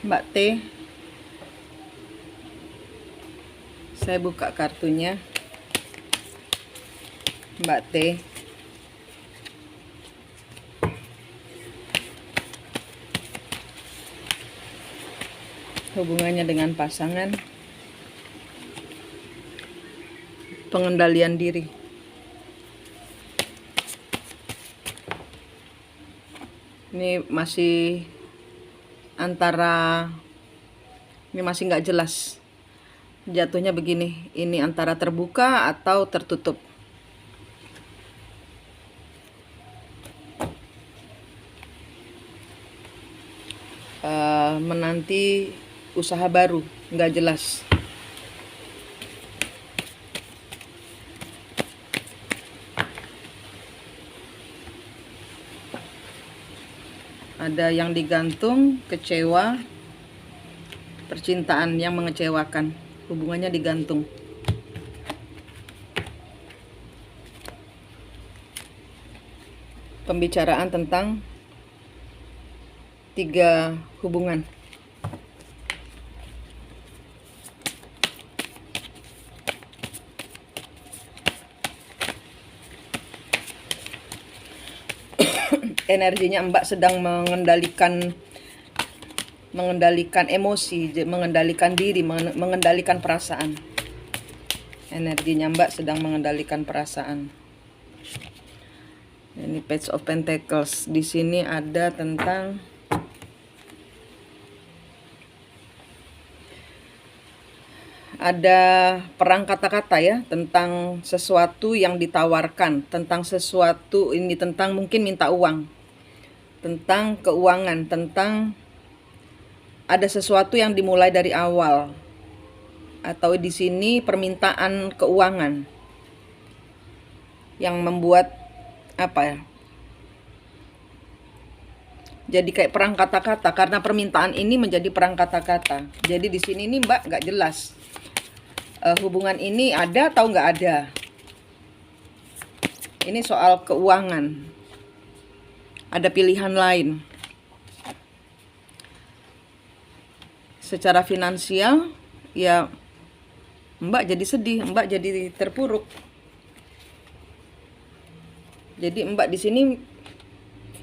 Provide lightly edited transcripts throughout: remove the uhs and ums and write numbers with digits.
Mbak T. Saya buka kartunya. Mbak T. Hubungannya dengan pasangan. Pengendalian diri. Ini masih nggak jelas. Jatuhnya begini, ini antara terbuka atau tertutup. Menanti usaha baru, nggak jelas. Ada yang digantung, kecewa, percintaan yang mengecewakan, hubungannya digantung. Pembicaraan tentang 3 hubungan. Energinya Mbak sedang mengendalikan emosi, mengendalikan diri, mengendalikan perasaan. Energinya Mbak sedang mengendalikan perasaan. Ini Page of Pentacles. Di sini ada tentang perang kata-kata ya, tentang sesuatu yang ditawarkan, tentang sesuatu ini, tentang mungkin minta uang, tentang keuangan, tentang ada sesuatu yang dimulai dari awal, atau di sini permintaan keuangan yang membuat apa ya? Jadi kayak perang kata-kata, karena permintaan ini menjadi perang kata-kata. Jadi di sini nih Mbak nggak jelas. Hubungan ini ada atau nggak ada. Ini soal keuangan. Ada pilihan lain. Secara finansial, ya Mbak jadi sedih, Mbak jadi terpuruk. Jadi Mbak di sini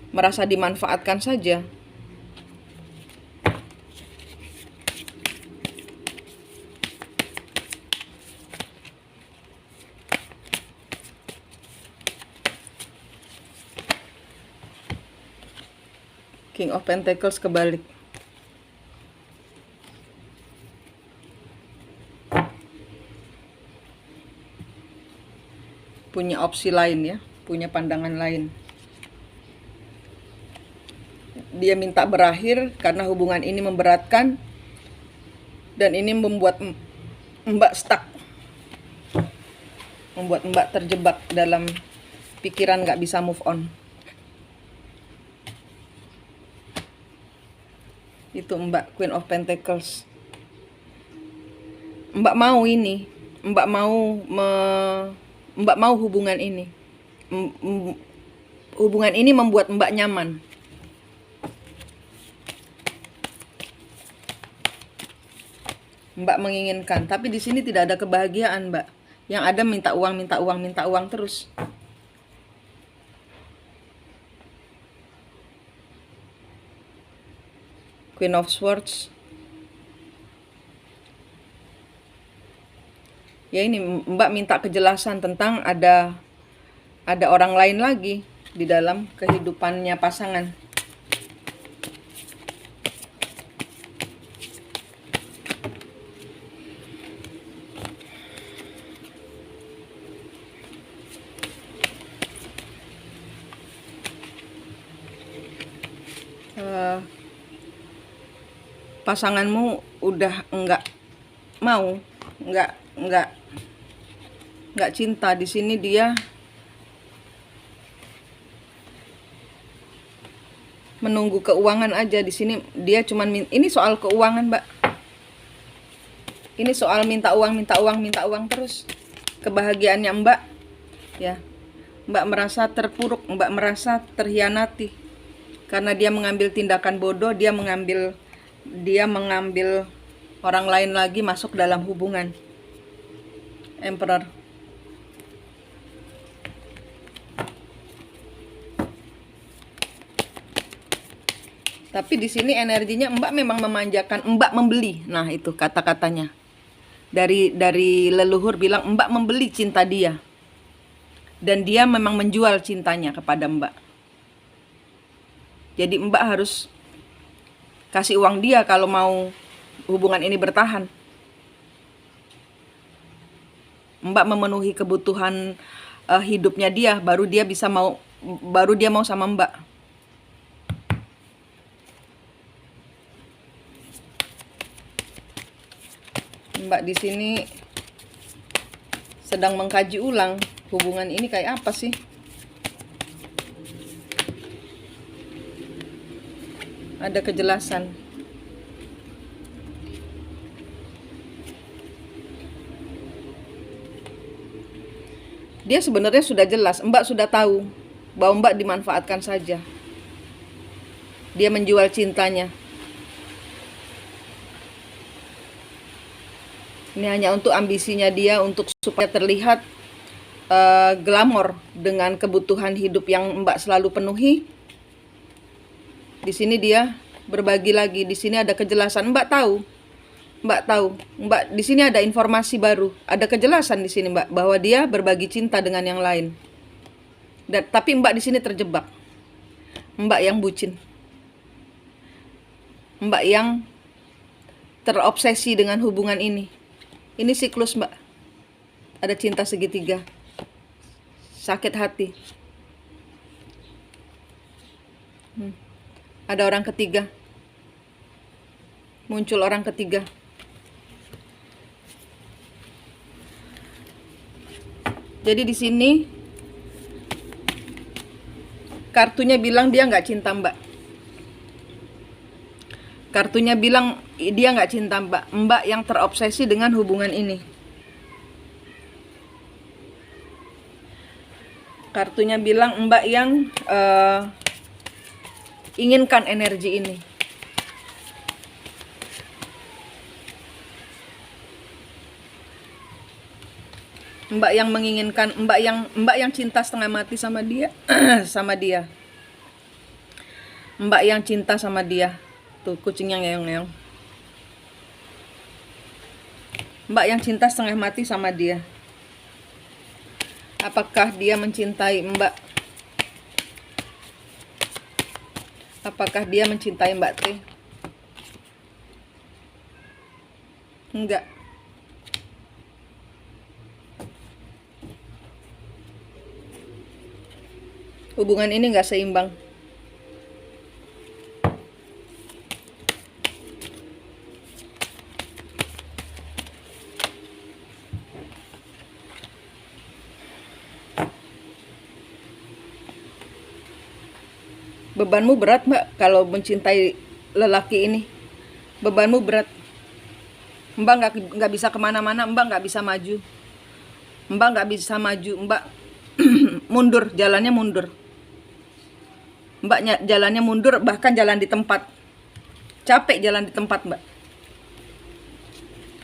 merasa dimanfaatkan saja. King of Pentacles kebalik. Punya opsi lain ya, punya pandangan lain. Dia minta berakhir karena hubungan ini memberatkan dan ini membuat Mbak stuck. Membuat Mbak terjebak dalam pikiran gak bisa move on. Itu Mbak, Queen of Pentacles. Mbak mau ini, Mbak mau hubungan ini. Hubungan ini membuat Mbak nyaman. Mbak menginginkan, tapi di sini tidak ada kebahagiaan, Mbak. Yang ada minta uang terus. Queen of Swords. Ya ini Mbak minta kejelasan tentang ada orang lain lagi di dalam kehidupannya pasangan. Pasanganmu udah enggak cinta. Di sini dia menunggu keuangan aja. Di sini dia cuman ini soal keuangan, Mbak. Ini soal minta uang terus. Kebahagiaannya Mbak ya. Mbak merasa terpuruk, Mbak merasa terhianati. Karena dia mengambil tindakan bodoh, dia mengambil dia mengambil orang lain lagi masuk dalam hubungan. Emperor. Tapi di sini energinya Mbak memang memanjakan, Mbak membeli. Nah, itu kata-katanya. Dari leluhur bilang Mbak membeli cinta dia. Dan dia memang menjual cintanya kepada Mbak. Jadi Mbak harus kasih uang dia kalau mau hubungan ini bertahan. Mbak memenuhi kebutuhan hidupnya dia, baru dia mau sama Mbak. Mbak di sini sedang mengkaji ulang hubungan ini kayak apa sih? Ada kejelasan. Dia sebenarnya sudah jelas, Mbak sudah tahu bahwa Mbak dimanfaatkan saja. Dia menjual cintanya. Ini hanya untuk ambisinya dia, untuk supaya terlihat glamor dengan kebutuhan hidup yang Mbak selalu penuhi. Di sini dia berbagi lagi. Di sini ada kejelasan. Mbak tahu. Mbak di sini ada informasi baru. Ada kejelasan di sini Mbak bahwa dia berbagi cinta dengan yang lain. Tapi Mbak di sini terjebak. Mbak yang bucin. Mbak yang terobsesi dengan hubungan ini. Ini siklus Mbak. Ada cinta segitiga. Sakit hati. Ada orang ketiga. Muncul orang ketiga. Jadi di sini kartunya bilang dia nggak cinta Mbak. Kartunya bilang dia nggak cinta Mbak. Mbak yang terobsesi dengan hubungan ini. Kartunya bilang Mbak yang inginkan energi ini. Mbak yang menginginkan, Mbak yang cinta setengah mati sama dia, sama dia. Mbak yang cinta sama dia. Tuh kucingnya ngeong-ngeong. Mbak yang cinta setengah mati sama dia. Apakah dia mencintai Mbak? Apakah dia mencintai Mbak T? Enggak. Hubungan ini enggak seimbang. Bebanmu berat Mbak kalau mencintai lelaki ini. Bebanmu berat. Mbak nggak bisa kemana-mana, Mbak nggak bisa maju. Mbak nggak bisa maju, Mbak mundur, jalannya mundur. Mbak jalannya mundur, bahkan jalan di tempat. Capek jalan di tempat Mbak.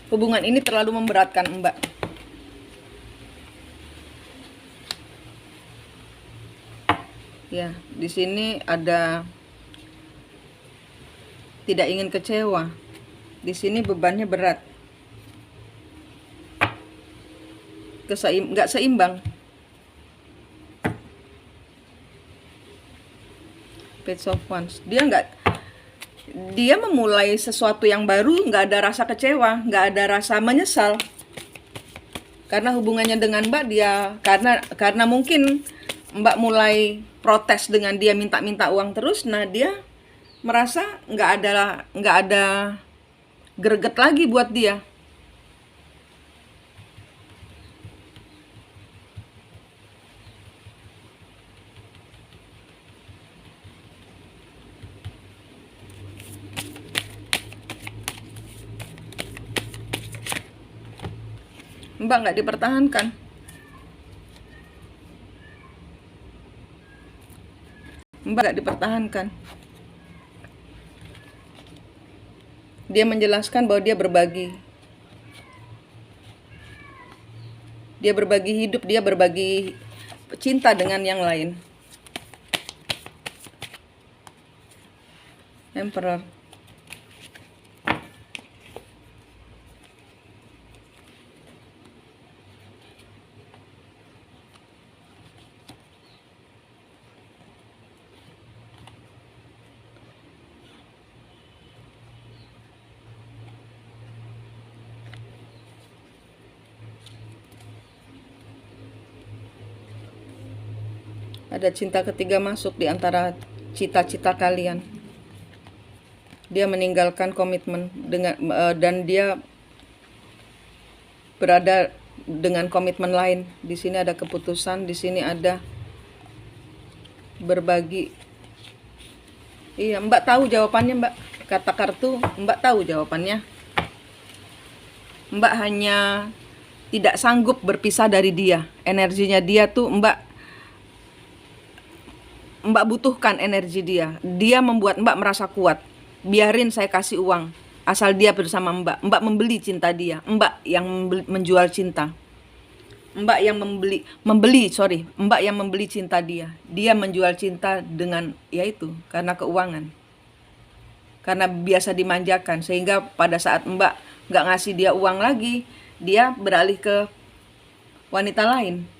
Hubungan ini terlalu memberatkan Mbak. Ya, di sini ada tidak ingin kecewa. Di sini bebannya berat. Nggak seimbang. Page of Wands. Dia memulai sesuatu yang baru, nggak ada rasa kecewa, nggak ada rasa menyesal. Karena hubungannya dengan Mbak karena mungkin Mbak mulai protes dengan dia minta uang terus, nah dia merasa nggak ada greget lagi buat dia. Mbak nggak dipertahankan. Mbak nggak dipertahankan. Dia menjelaskan bahwa dia berbagi. Dia berbagi hidup, dia berbagi cinta dengan yang lain. Emperor. Ada cinta ketiga masuk di antara cita-cita kalian. Dia meninggalkan komitmen dan dia berada dengan komitmen lain. Di sini ada keputusan, di sini ada berbagi. Iya, Mbak tahu jawabannya, Mbak. Kata kartu, Mbak tahu jawabannya. Mbak hanya tidak sanggup berpisah dari dia. Energinya dia tuh Mbak butuhkan energi dia. Dia membuat Mbak merasa kuat. Biarin saya kasih uang, asal dia bersama Mbak. Mbak membeli cinta dia. Mbak yang menjual cinta. Mbak yang Mbak yang membeli cinta dia. Dia menjual cinta dengan, yaitu, karena keuangan. Karena biasa dimanjakan. Sehingga pada saat Mbak nggak ngasih dia uang lagi, dia beralih ke wanita lain.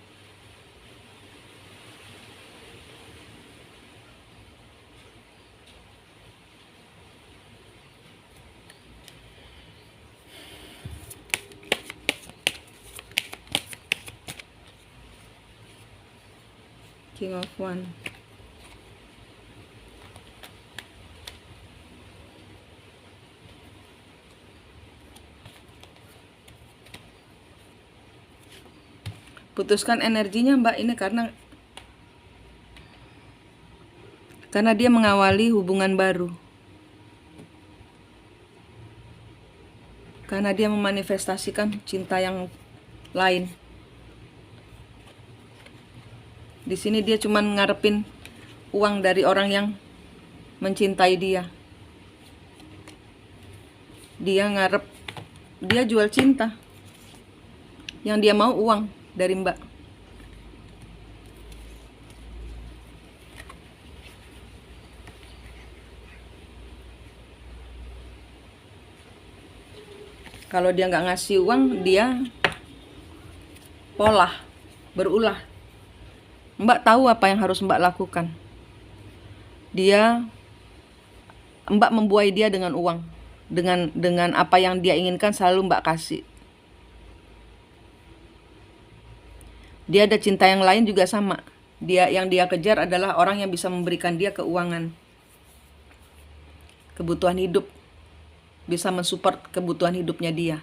King of Wands. Putuskan energinya, Mbak, ini karena dia mengawali hubungan baru. Karena dia memanifestasikan cinta yang lain. Di sini dia cuma ngarepin uang dari orang yang mencintai dia. Dia jual cinta. Yang dia mau uang dari Mbak. Kalau dia nggak ngasih uang, dia berulah. Mbak tahu apa yang harus Mbak lakukan. Mbak membuai dia dengan uang. Dengan apa yang dia inginkan selalu Mbak kasih. Dia ada cinta yang lain juga sama. Yang dia kejar adalah orang yang bisa memberikan dia keuangan. Kebutuhan hidup. Bisa mensupport kebutuhan hidupnya dia.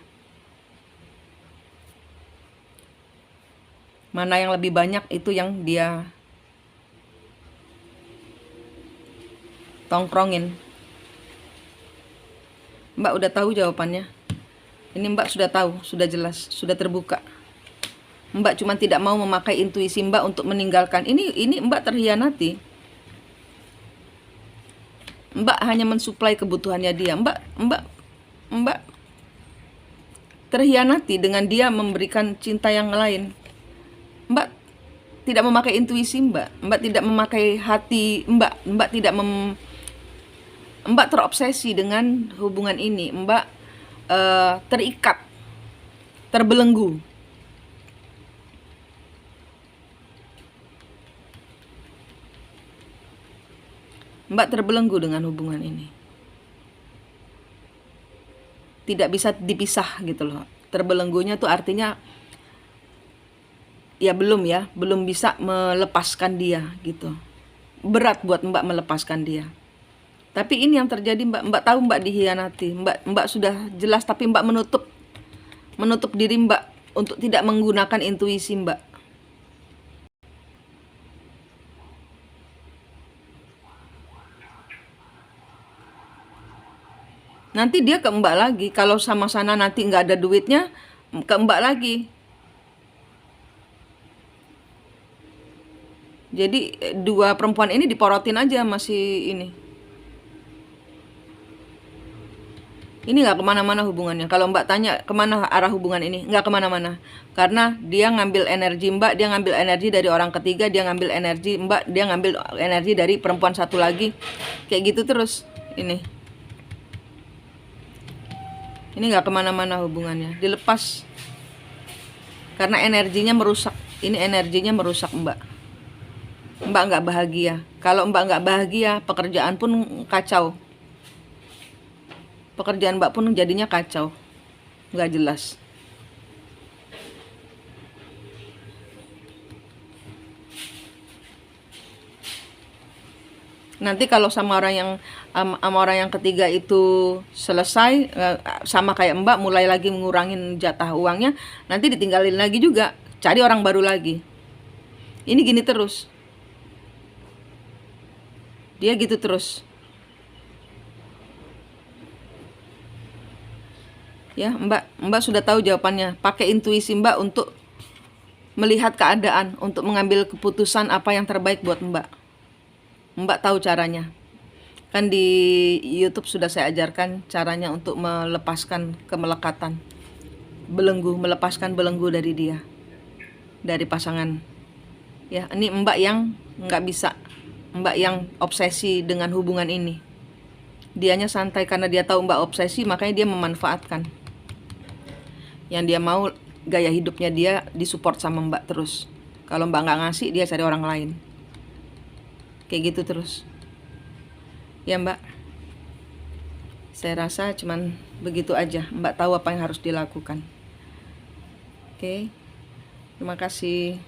Mana yang lebih banyak itu yang dia tongkrongin. Mbak udah tahu jawabannya. Ini Mbak sudah tahu, sudah jelas, sudah terbuka. Mbak cuma tidak mau memakai intuisi Mbak untuk meninggalkan. Ini Mbak terhianati. Mbak hanya mensuplai kebutuhannya dia. Mbak terhianati dengan dia memberikan cinta yang lain. Mbak tidak memakai intuisi Mbak tidak memakai hati Mbak Mbak terobsesi dengan hubungan ini. Mbak terikat, terbelenggu. Mbak terbelenggu dengan hubungan ini. Tidak bisa dipisah gitu loh. Terbelenggunya tuh artinya belum bisa melepaskan dia gitu. Berat buat Mbak melepaskan dia. Tapi ini yang terjadi Mbak tahu Mbak dihianati. Mbak sudah jelas, tapi Mbak menutup diri Mbak untuk tidak menggunakan intuisi Mbak. Nanti dia ke Mbak lagi. Kalau sama sana nanti nggak ada duitnya, ke Mbak lagi. Jadi dua perempuan ini diporotin aja masih ini. Ini nggak kemana-mana hubungannya. Kalau Mbak tanya kemana arah hubungan ini, nggak kemana-mana. Karena dia ngambil energi Mbak, dia ngambil energi dari orang ketiga, dia ngambil energi Mbak, dia ngambil energi dari perempuan satu lagi. Kayak gitu terus. Ini nggak kemana-mana hubungannya. Dilepas. Karena energinya merusak. Ini energinya merusak Mbak. Mbak nggak bahagia. Kalau Mbak nggak bahagia, pekerjaan pun kacau. Pekerjaan Mbak pun jadinya kacau, nggak jelas. Nanti kalau sama orang yang ketiga itu selesai, sama kayak Mbak mulai lagi ngurangin jatah uangnya, nanti ditinggalin lagi juga, cari orang baru lagi. Ini gini terus, dia gitu terus. Ya, Mbak sudah tahu jawabannya. Pakai intuisi Mbak untuk melihat keadaan, untuk mengambil keputusan apa yang terbaik buat Mbak. Mbak tahu caranya. Kan di YouTube sudah saya ajarkan caranya untuk melepaskan kemelekatan. Melepaskan belenggu dari dia. Dari pasangan. Ya, ini Mbak yang nggak bisa. Mbak yang obsesi dengan hubungan ini. Dianya santai karena dia tahu Mbak obsesi, makanya dia memanfaatkan. Yang dia mau gaya hidupnya dia disupport sama Mbak terus. Kalau Mbak nggak ngasih, dia cari orang lain. Kayak gitu terus. Ya Mbak, saya rasa cuman begitu aja. Mbak tahu apa yang harus dilakukan. Oke, terima kasih.